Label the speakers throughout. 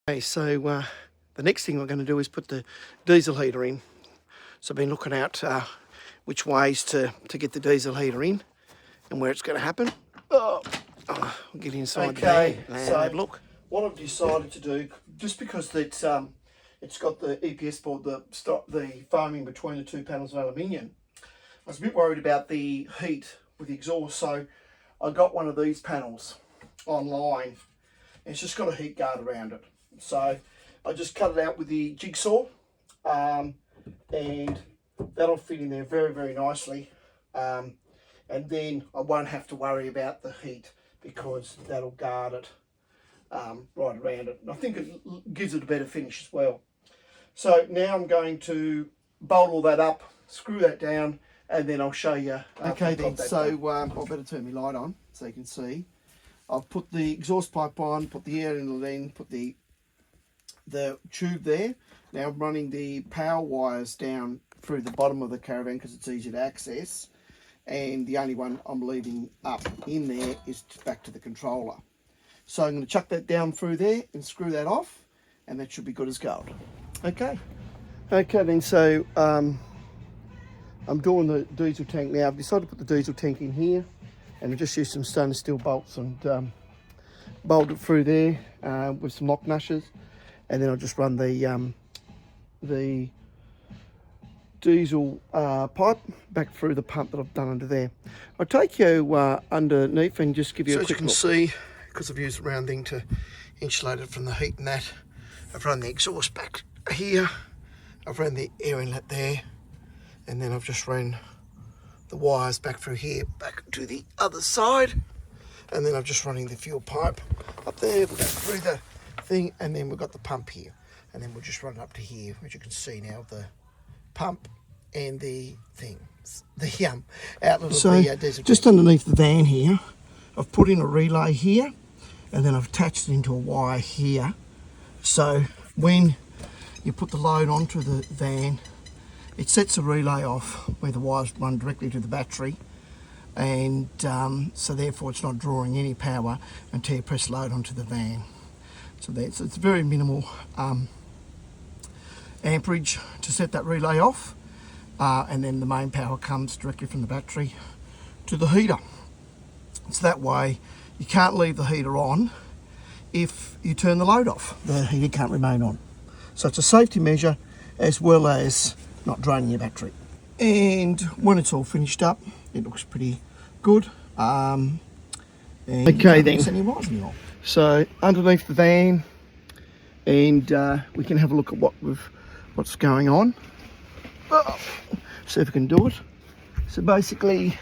Speaker 1: Okay, so the next thing we're going to do is put the diesel heater in. So I've been looking out which ways to get the diesel heater in and where it's going to happen. We'll get inside there and have a look. What I've decided to do, just because it's got the EPS board, the foaming between the two panels of aluminium, I was a bit worried about the heat with the exhaust, so I got one of these panels online. It's just got a heat guard around it. So I just cut it out with the jigsaw, and that'll fit in there very, very nicely. And then I won't have to worry about the heat because that'll guard it right around it. And I think it gives it a better finish as well. So now I'm going to bolt all that up, screw that down, and then I'll show you. Okay then, so I better turn my light on so you can see. I've put the exhaust pipe on, put the air inlet in, put the tube there. Now I'm running the power wires down through the bottom of the caravan because it's easy to access. And the only one I'm leaving up in there is back to the controller. So I'm going to chuck that down through there and screw that off, and that should be good as gold. Okay. Okay then, so I'm doing the diesel tank now. I've decided to put the diesel tank in here, and I've just used some stainless steel bolts and bolt it through there with some lock nushes, and then I'll just run the diesel pipe back through the pump that I've done under there. I'll take you underneath and just give you a quick look. So as you can see, because I've used a round thing to insulate it from the heat and that, I've run the exhaust back here, I've run the air inlet there, and then I've just run the wires back through here, back to the other side, and then I'm just running the fuel pipe up there, we'll go through the thing, and then we've got the pump here, and then we'll just run it up to here, as you can see now, the pump and the thing, the outlet of the diesel. Just underneath the van here, I've put in a relay here, and then I've attached it into a wire here, so when you put the load onto the van, it sets a relay off where the wires run directly to the battery, and so therefore it's not drawing any power until you press load onto the van. So it's very minimal amperage to set that relay off, and then the main power comes directly from the battery to the heater. So that way you can't leave the heater on if you turn the load off. The heater can't remain on. So it's a safety measure as well as not draining your battery. And when it's all finished up, it looks pretty good. Okay then, so underneath the van, and we can have a look at what's going on. See if we can do it. So basically,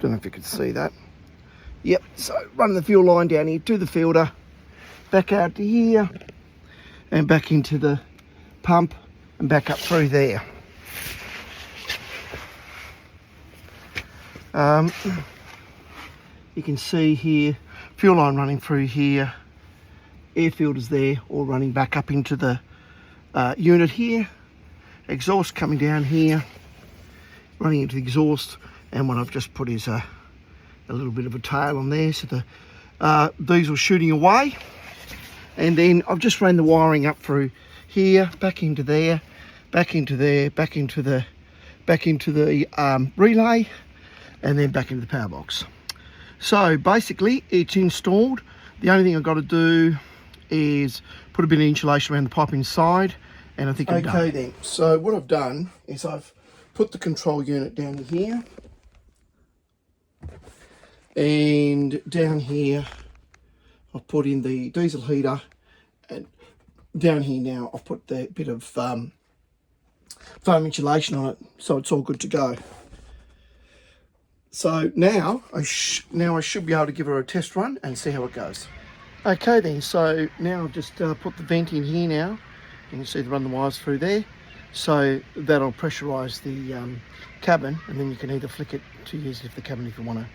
Speaker 1: don't know if you can see that. Yep, so running the fuel line down here to the filter, back out to here, and back into the pump, and back up through there. You can see here, fuel line running through here, air filters there, all running back up into the unit here, exhaust coming down here, running into the exhaust, and what I've just put is a little bit of a tail on there, so the diesel shooting away. And then I've just run the wiring up through here, back into there, back into there, back into the relay, and then back into the power box. So basically it's installed. The only thing I've got to do is put a bit of insulation around the pipe inside, and I think I'm done. Okay then, so what I've done is I've put the control unit down here, and down here I've put in the diesel heater, and down here now I've put the bit of foam insulation on it, so it's all good to go. So now I should be able to give her a test run and see how it goes. Okay then, so now I've just put the vent in here now. You can see run the wires through there, so that'll pressurise the cabin, and then you can either flick it to use it for the cabin if you want to.